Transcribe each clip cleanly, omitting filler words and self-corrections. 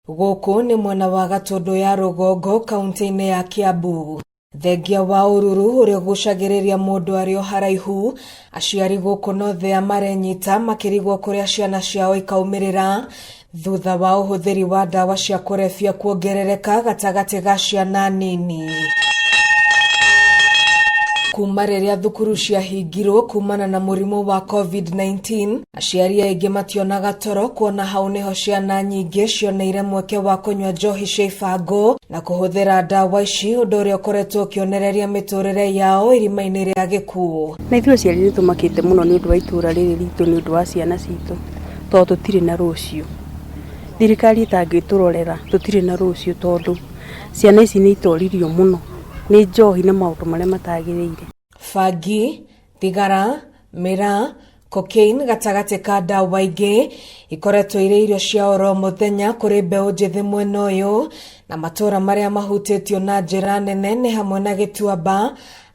Gũkũ nĩ mwena wa Gatũndũ ya rũgongo kaunti-inĩ ya Kiambu. Thengia wa ũruru ũrĩa ũgucagĩrĩria mũndũ arĩ o haraihu, aciari gũkũ Northern marenyita makĩrigwo kũrĩa ciana ciao ikaumĩrĩra thutha wa ũhũthĩri wa ndawa cia kũrebia kuongerereka gatagatĩ ga ciana nini. Kuma rĩrĩa thukuru ciahingirwo kumana na mũrimũ wa COVID-19, aciari aingĩ mationaga toro kuona hau nĩho ciana nyingĩ cioneire mweke wa kũnyua njohi cia ibango na kũhũthĩra ndawa ici, ũndũ ũrĩa ũkoretwo ũkĩonereria mĩtũrĩre yao irima-inĩ rĩa gĩkuũ. Na ithuĩ aciari nĩtũmakĩte mũno nĩ ũndũ wa itũra rĩrĩ ritũ, nĩ ũndũ wa ciana citũ, tondũ tũtirĩ na rũciũ. Thirikari ĩtangĩtũrorera tũtirĩ na rũciũ, tondũ ciana ici nĩ itoririo mũno nĩ njohi na maũndũ marĩa matagĩrĩire. Bangi, thigara, mĩraa, cocaine gatagatĩ ka ndawa ingĩ ikoretwo irĩ irio cia oro mũthenya kũrĩ mbeũ njĩthĩ mwena ũyũ, na matũra marĩa mahutĩtio na njĩra nene nĩ hamwe na Gĩtuamba,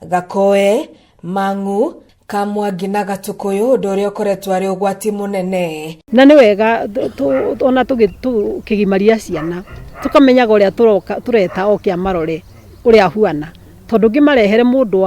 Gakoe, Mang'u, Kamwangi na Gatũkũyũ, ũndũ ũrĩa ũkoretwo arĩ ũgwati mũnene. Na nĩ wega ona tũkĩgimaria ciana tũkamenyaga ũrĩa tũreta o kĩamarore ũrĩa ahuana, tondũ ngĩmarehere mũndũ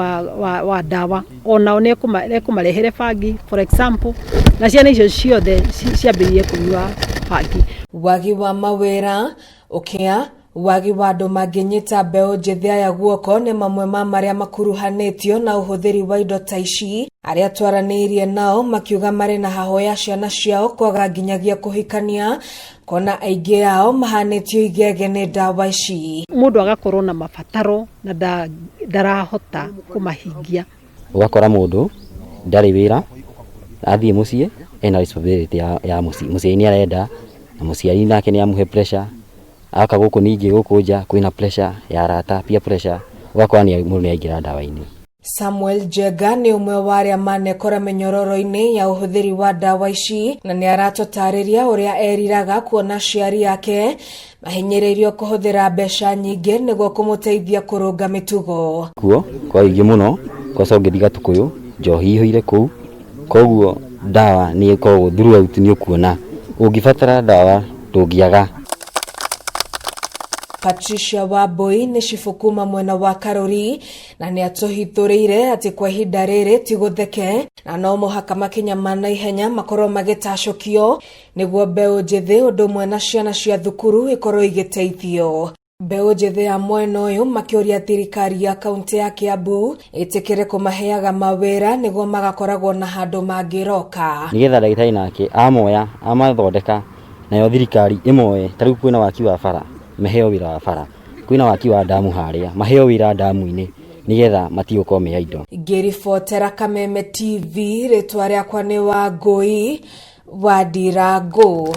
wa ndawa onao nĩekũmarehere bangi for example, na ciana icio ciothe ciambĩrĩrie kũnyua bangi. Wagi wa mawĩra, ũkĩa, wagi wa andũ mangĩnyita mbeũ njĩthĩ aya guoko nĩ mamwe ma marĩa makuruhanĩtio na ũhũthĩri wa indo ta ici, arĩa twaranĩirie nao makiuga marĩ na hahoya ciana ciao kwaga nginyagia kũhikania, kona aingĩ ao mahanĩtio igege nĩ ndawa ici. Mũndũ agakorwo na mabataro na ndarahota kũmahingia. Ũgakora mũndũ ndarĩ wĩra, athiĩ mũciĩ ena responsibility ya mũciĩ, mũciĩ nĩ arenda na mũciari nake nĩ amũhe pressure. Aka gũkũ ningĩ gũkũ nja kwĩna pressure ya arata, peer pressure, ũgakora mũndũ nĩ aingĩra ndawa-inĩ. Samuel Jega nĩ ũmwe wa arĩa manekora mĩnyororo-inĩ ya ũhũthĩri wa ndawa ici, na nĩ aratũtarĩria ũrĩa eriraga kuona aciari yake mahinyĩrĩirio kũhũthĩra mbeca nyingĩ nĩguo kũmũteithia kũrũnga mĩtugo. Kuo kwa ingĩ mũno kosa ũngĩthiĩ Gatũkũyũ, njohi ihũire kũu, koguo ndawa nĩ ĩkoragwo throughout, nĩ ũkuona ũngĩbatara ndawa ndũngĩaga. Patricia Wambui nĩ cibũ kuma mwena wa Karuri, na nĩ atũhithũrĩire atĩ kwa ihinda rĩrĩ ti gũtheke na no mũhaka makinya ma naihenya makorwo magĩtacũkio nĩguo mbeũ njĩthĩ ũndũ ũmwe na ciana cia thukuru ikorwo igĩteithio. Mbeũ njĩthĩ ya mwena ũyũ makĩũria thirikari ya kaunti ya Kiambu ĩtĩkĩre kũmaheaga mawĩra nĩguo magakoragwo na handũ mangĩroka. Nĩgetha ndagĩtarĩ nake amoya amathondeka, nayo thirikari ĩmoe, ta rĩu kwĩna waki wa bara, maheo wĩra wa bara, kwĩna waki wa damu harĩa, maheo wĩra damu-inĩ nĩgetha matigũkorwo me indo. Ngĩribotera Kameme TV, rĩtwa rĩakwa nĩ Wangũi wa Ndirangu.